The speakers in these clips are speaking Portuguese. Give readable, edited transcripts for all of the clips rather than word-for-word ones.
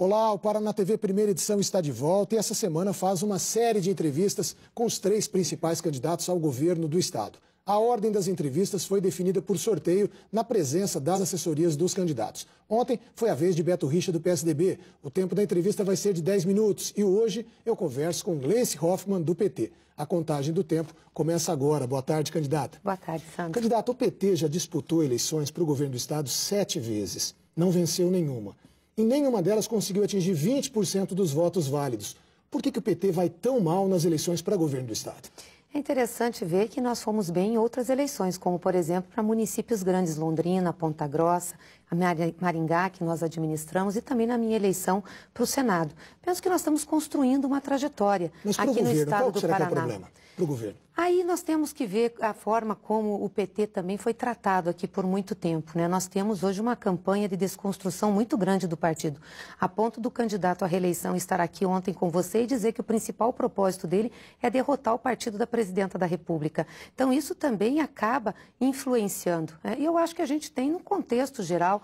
Olá, o Paraná TV Primeira Edição está de volta e essa semana faz uma série de entrevistas com os 3 principais candidatos ao governo do estado. A ordem das entrevistas foi definida por sorteio na presença das assessorias dos candidatos. Ontem foi a vez de Beto Richa, do PSDB. O tempo da entrevista vai ser de 10 minutos e hoje eu converso com Gleice Hoffmann, do PT. A contagem do tempo começa agora. Boa tarde, candidata. Boa tarde, Sandra. Candidata, o PT já disputou eleições para o governo do estado 7 vezes. Não venceu nenhuma. Em nenhuma delas conseguiu atingir 20% dos votos válidos. Por que o PT vai tão mal nas eleições para governo do estado? É interessante ver que nós fomos bem em outras eleições, como, por exemplo, para municípios grandes, Londrina, Ponta Grossa, a Maringá, que nós administramos, e também na minha eleição para o Senado. Penso que nós estamos construindo uma trajetória aqui no estado do Paraná. Qual será que é o problema para o governo? Aí nós temos que ver a forma como o PT também foi tratado aqui por muito tempo, né? Nós temos hoje uma campanha de desconstrução muito grande do partido, a ponto do candidato à reeleição estar aqui ontem com você e dizer que o principal propósito dele é derrotar o partido da presidenta da República. Então isso também acaba influenciando, né? E eu acho que a gente tem, no contexto geral,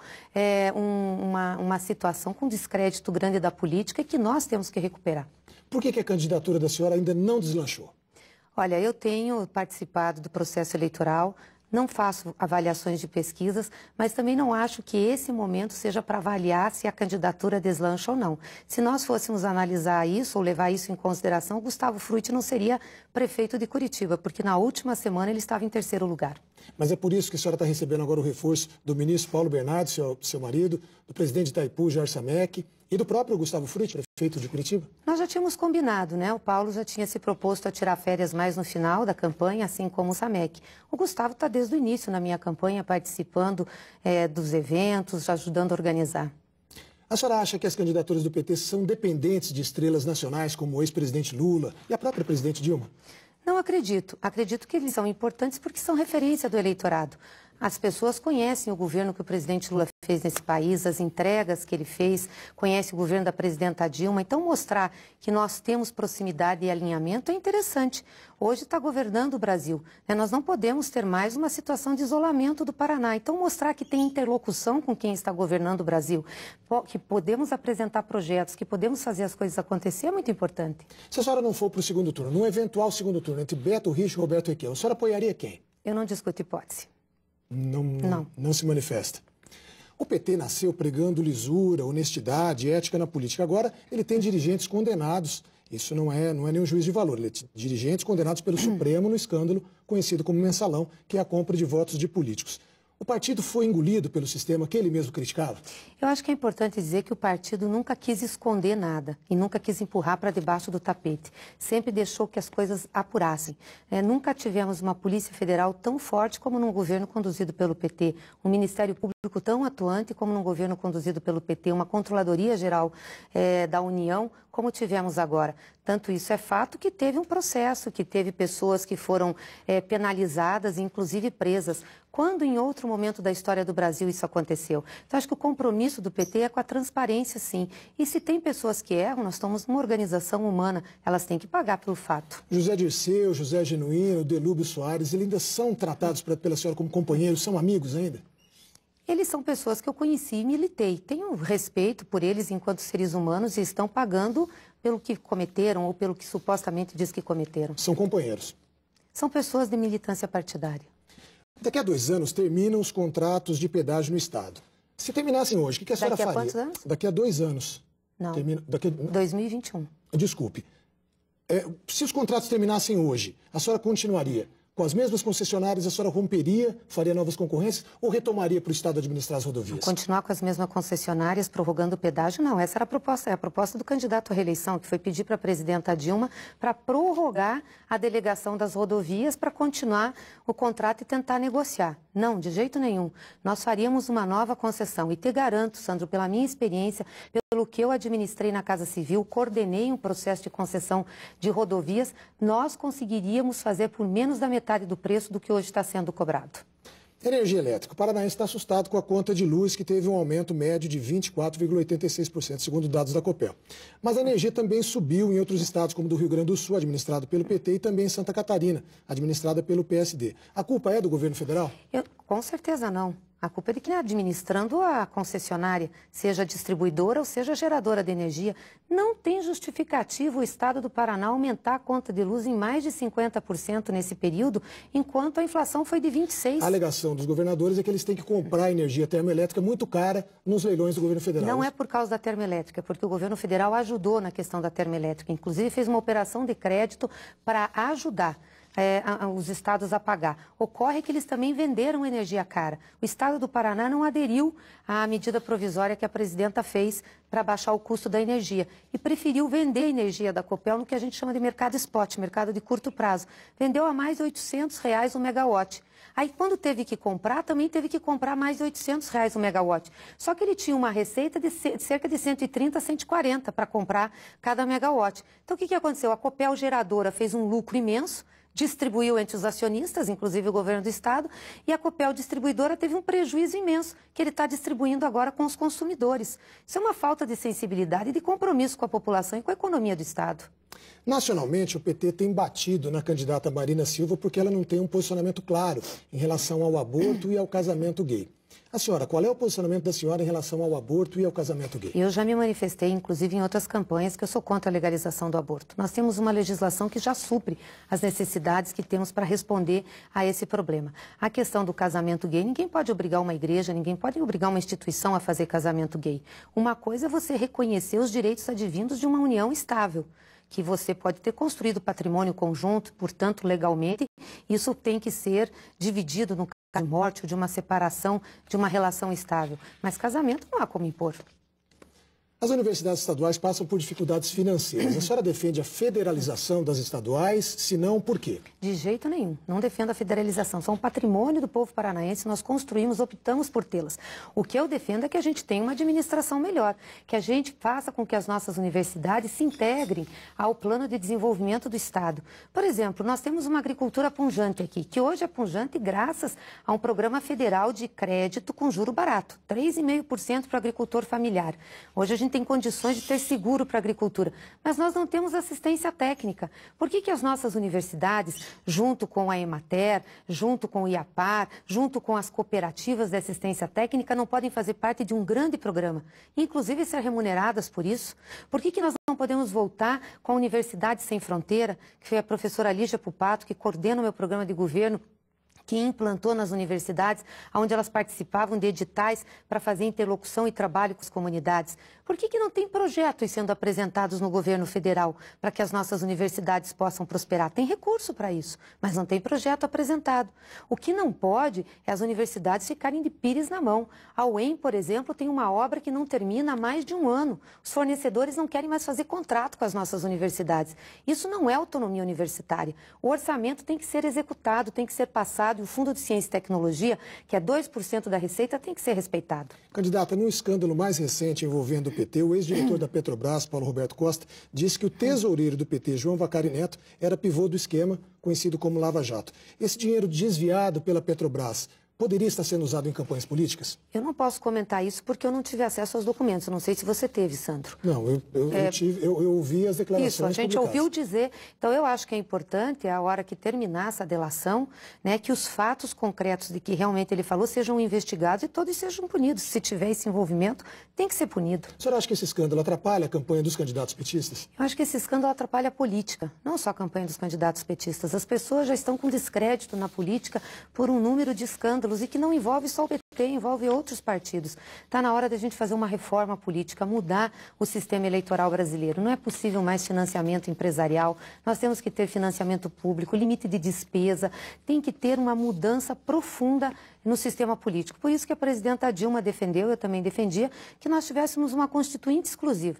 uma situação com descrédito grande da política e que nós temos que recuperar. Por que a candidatura da senhora ainda não deslanchou? Olha, eu tenho participado do processo eleitoral, não faço avaliações de pesquisas, mas também não acho que esse momento seja para avaliar se a candidatura deslancha ou não. Se nós fôssemos analisar isso ou levar isso em consideração, Gustavo Frutti não seria prefeito de Curitiba, porque na última semana ele estava em 3º lugar. Mas é por isso que a senhora está recebendo agora o reforço do ministro Paulo Bernardo, seu marido, do presidente de Itaipu, Jorge Samek, e do próprio Gustavo Frutti, prefeito de Curitiba? Nós já tínhamos combinado, né? O Paulo já tinha se proposto a tirar férias mais no final da campanha, assim como o Samek. O Gustavo está desde o início na minha campanha, participando dos eventos, ajudando a organizar. A senhora acha que as candidaturas do PT são dependentes de estrelas nacionais, como o ex-presidente Lula e a própria presidente Dilma? Não acredito. Acredito que eles são importantes porque são referência do eleitorado. As pessoas conhecem o governo que o presidente Lula fez nesse país, as entregas que ele fez, conhecem o governo da presidenta Dilma. Então, mostrar que nós temos proximidade e alinhamento é interessante. Hoje está governando o Brasil, né? Nós não podemos ter mais uma situação de isolamento do Paraná. Então, mostrar que tem interlocução com quem está governando o Brasil, que podemos apresentar projetos, que podemos fazer as coisas acontecer, é muito importante. Se a senhora não for para o segundo turno, num eventual segundo turno entre Beto Richa e Roberto Requião, a senhora apoiaria quem? Eu não discuto hipótese. Não se manifesta. O PT nasceu pregando lisura, honestidade, ética na política. Agora ele tem dirigentes condenados. Isso não é nenhum juízo de valor. Ele tem dirigentes condenados pelo Supremo no escândalo conhecido como mensalão, que é a compra de votos de políticos. O partido foi engolido pelo sistema que ele mesmo criticava? Eu acho que é importante dizer que o partido nunca quis esconder nada e nunca quis empurrar para debaixo do tapete. Sempre deixou que as coisas apurassem. Nunca tivemos uma Polícia Federal tão forte como num governo conduzido pelo PT, um Ministério Público tão atuante como num governo conduzido pelo PT, uma Controladoria Geral da União como tivemos agora. Tanto isso é fato que teve um processo, que teve pessoas que foram penalizadas, inclusive presas, quando em outro momento da história do Brasil isso aconteceu. Então, acho que o compromisso do PT é com a transparência, sim. E se tem pessoas que erram, nós estamos numa organização humana, elas têm que pagar pelo fato. José Dirceu, José Genuíno, Delúbio Soares, eles ainda são tratados pela senhora como companheiros, são amigos ainda? Eles são pessoas que eu conheci e militei. Tenho respeito por eles enquanto seres humanos e estão pagando pelo que cometeram ou pelo que supostamente diz que cometeram. São companheiros? São pessoas de militância partidária. Daqui a 2 anos terminam os contratos de pedágio no Estado. Se terminassem hoje, o que a senhora faria? Daqui a quantos anos? Daqui a 2 anos. Não, 2021. Desculpe. Se os contratos terminassem hoje, a senhora continuaria com as mesmas concessionárias, a senhora romperia, faria novas concorrências ou retomaria para o Estado administrar as rodovias? Continuar com as mesmas concessionárias, prorrogando o pedágio, não. Essa era a proposta, a proposta do candidato à reeleição, que foi pedir para a presidenta Dilma para prorrogar a delegação das rodovias para continuar o contrato e tentar negociar. Não, de jeito nenhum. Nós faríamos uma nova concessão. E te garanto, Sandro, pela minha experiência, pelo que eu administrei na Casa Civil, coordenei um processo de concessão de rodovias, nós conseguiríamos fazer por menos da metade do preço do que hoje está sendo cobrado. Energia elétrica. O paranaense está assustado com a conta de luz, que teve um aumento médio de 24,86%, segundo dados da Copel. Mas a energia também subiu em outros estados, como do Rio Grande do Sul, administrado pelo PT, e também em Santa Catarina, administrada pelo PSD. A culpa é do governo federal? Com certeza não. A culpa é de quem está administrando a concessionária, seja distribuidora ou seja geradora de energia. Não tem justificativo o Estado do Paraná aumentar a conta de luz em mais de 50% nesse período, enquanto a inflação foi de 26%. A alegação dos governadores é que eles têm que comprar energia termoelétrica muito cara nos leilões do governo federal. Não é por causa da termoelétrica, porque o governo federal ajudou na questão da termoelétrica. Inclusive fez uma operação de crédito para ajudar os estados a pagar. Ocorre que eles também venderam energia cara. O estado do Paraná não aderiu à medida provisória que a presidenta fez para baixar o custo da energia e preferiu vender a energia da Copel no que a gente chama de mercado spot, mercado de curto prazo. Vendeu a mais de R$800 o megawatt. Aí, quando teve que comprar, também teve que comprar mais de R$800 o megawatt. Só que ele tinha uma receita de cerca de 130 a 140 para comprar cada megawatt. Então, o que aconteceu? A Copel geradora fez um lucro imenso, distribuiu entre os acionistas, inclusive o governo do estado, e a Copel distribuidora teve um prejuízo imenso, que ele está distribuindo agora com os consumidores. Isso é uma falta de sensibilidade e de compromisso com a população e com a economia do estado. Nacionalmente, o PT tem batido na candidata Marina Silva porque ela não tem um posicionamento claro em relação ao aborto e ao casamento gay. A senhora, qual é o posicionamento da senhora em relação ao aborto e ao casamento gay? Eu já me manifestei, inclusive em outras campanhas, que eu sou contra a legalização do aborto. Nós temos uma legislação que já supre as necessidades que temos para responder a esse problema. A questão do casamento gay, ninguém pode obrigar uma igreja, ninguém pode obrigar uma instituição a fazer casamento gay. Uma coisa é você reconhecer os direitos advindos de uma união estável, que você pode ter construído patrimônio conjunto, portanto, legalmente, isso tem que ser dividido no caso de morte ou de uma separação de uma relação estável. Mas casamento não há como impor. As universidades estaduais passam por dificuldades financeiras. A senhora defende a federalização das estaduais? Se não, por quê? De jeito nenhum. Não defendo a federalização. São um patrimônio do povo paranaense, nós construímos, optamos por tê-las. O que eu defendo é que a gente tenha uma administração melhor, que a gente faça com que as nossas universidades se integrem ao plano de desenvolvimento do Estado. Por exemplo, nós temos uma agricultura pujante aqui, que hoje é pujante graças a um programa federal de crédito com juro barato, 3,5% para o agricultor familiar. Hoje a gente tem condições de ter seguro para a agricultura, mas nós não temos assistência técnica. Por que as nossas universidades, junto com a Emater, junto com o IAPAR, junto com as cooperativas de assistência técnica, não podem fazer parte de um grande programa, inclusive ser remuneradas por isso? Por que nós não podemos voltar com a Universidade Sem Fronteira, que foi a professora Lígia Pupato, que coordena o meu programa de governo, que implantou nas universidades, onde elas participavam de editais para fazer interlocução e trabalho com as comunidades. Por que não tem projetos sendo apresentados no governo federal para que as nossas universidades possam prosperar? Tem recurso para isso, mas não tem projeto apresentado. O que não pode é as universidades ficarem de pires na mão. A UEM, por exemplo, tem uma obra que não termina há mais de um ano. Os fornecedores não querem mais fazer contrato com as nossas universidades. Isso não é autonomia universitária. O orçamento tem que ser executado, tem que ser passado, e o Fundo de Ciência e Tecnologia, que é 2% da receita, tem que ser respeitado. Candidata, num escândalo mais recente envolvendo o PT, o ex-diretor da Petrobras, Paulo Roberto Costa, disse que o tesoureiro do PT, João Vacari Neto, era pivô do esquema conhecido como Lava Jato. Esse dinheiro desviado pela Petrobras poderia estar sendo usado em campanhas políticas? Eu não posso comentar isso porque eu não tive acesso aos documentos. Não sei se você teve, Sandro. Não, eu ouvi as declarações Isso, a gente publicadas. ouviu dizer. Então, eu acho que é importante, a hora que terminar essa delação, né, que os fatos concretos de que realmente ele falou sejam investigados e todos sejam punidos. Se tiver esse envolvimento, tem que ser punido. A senhora acha que esse escândalo atrapalha a campanha dos candidatos petistas? Eu acho que esse escândalo atrapalha a política, não só a campanha dos candidatos petistas. As pessoas já estão com descrédito na política por um número de escândalos e que não envolve só o PT, envolve outros partidos. Está na hora da gente fazer uma reforma política, mudar o sistema eleitoral brasileiro. Não é possível mais financiamento empresarial, nós temos que ter financiamento público, limite de despesa, tem que ter uma mudança profunda no sistema político. Por isso que a presidenta Dilma defendeu, eu também defendia, que nós tivéssemos uma constituinte exclusiva,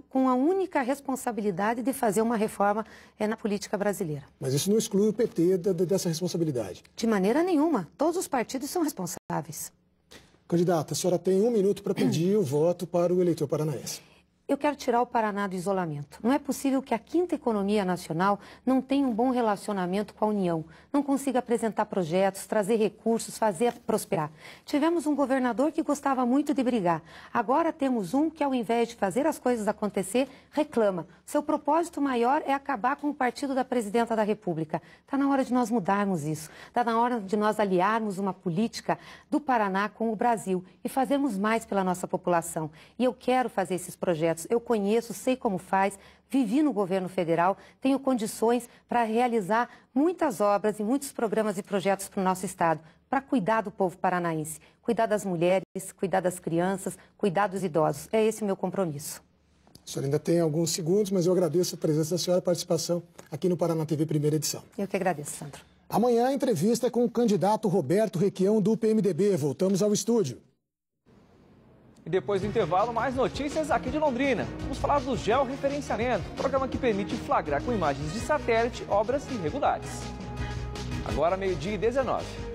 com a única responsabilidade de fazer uma reforma na política brasileira. Mas isso não exclui o PT dessa responsabilidade? De maneira nenhuma. Todos os partidos são responsáveis. Candidata, a senhora tem 1 minuto para pedir o voto para o eleitor paranaense. Eu quero tirar o Paraná do isolamento. Não é possível que a quinta economia nacional não tenha um bom relacionamento com a União, não consiga apresentar projetos, trazer recursos, fazer prosperar. Tivemos um governador que gostava muito de brigar. Agora temos um que, ao invés de fazer as coisas acontecer, reclama. Seu propósito maior é acabar com o partido da presidenta da República. Está na hora de nós mudarmos isso. Está na hora de nós aliarmos uma política do Paraná com o Brasil e fazermos mais pela nossa população. E eu quero fazer esses projetos. Eu conheço, sei como faz, vivi no governo federal, tenho condições para realizar muitas obras e muitos programas e projetos para o nosso estado, para cuidar do povo paranaense, cuidar das mulheres, cuidar das crianças, cuidar dos idosos. É esse o meu compromisso. A senhora ainda tem alguns segundos, mas eu agradeço a presença da senhora e a participação aqui no Paraná TV Primeira Edição. Eu que agradeço, Sandro. Amanhã a entrevista é com o candidato Roberto Requião, do PMDB. Voltamos ao estúdio. E depois do intervalo, mais notícias aqui de Londrina. Vamos falar do georreferenciamento, programa que permite flagrar com imagens de satélite obras irregulares. Agora, 12h19.